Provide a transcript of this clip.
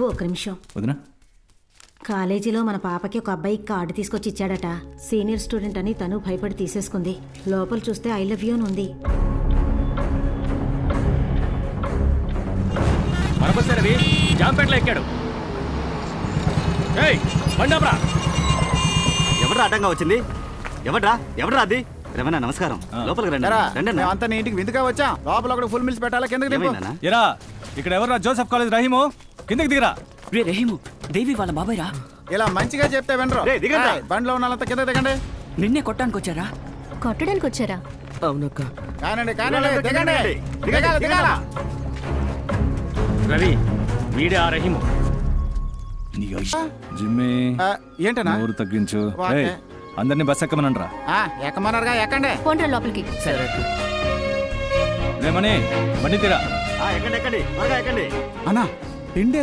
ఒక నిమిషం. వదినా, కాలేజీలో మన పాపకి ఒక అబ్బాయి కార్డు తీసుకొచ్చి ఇచ్చాడట. సీనియర్ స్టూడెంట్ అని తను భయపడి తీసేసుకుంది. లోపల చూస్తే ఐ లవ్ యూ అని ఉంది. రవి జాంపేటలో ఎక్కాడు. ఎవడ్రా అడ్డంగా వచ్చింది? ఎవడ్రా అది? రమణ నమస్కారం. లోపలికి రండి. రండి అంతా నీ ఇంటికి విందుగా వచ్చా. లోపల ఒకటి ఫుల్ మిల్స్ పెట్టాలా? కిందకి ఎరా ఇక్కడ ఎవరా? జోసెఫ్ కాలేజ్ రహీము, కిందకి దిగరా. రే రహీము, దేవి వాళ్ళ బాబాయ్ రా. ఇలా మంచిగా చెప్తే వినరు. బండిలో ఉన్నంత కింద దిగండి. నిన్నే కొట్టడానికి వచ్చారా? కొట్టడానికి వచ్చారా? అవునక్క. కానండి దిగండి. దిగాల. రవి, వీడే ఆ రహీము. జిమ్మి ఏంటనా? ఊరు తగ్గించు. వాకే. అందరినీ బస్ ఎక్కమనండ్రా. ఎక్కమన్నారుగా, ఎక్కండి. పోండ్రా లోపలికి. సరే రేమని బండి తీరా. ఎక్కండి త్వరగా ఎక్కండి. అన్నా పిండే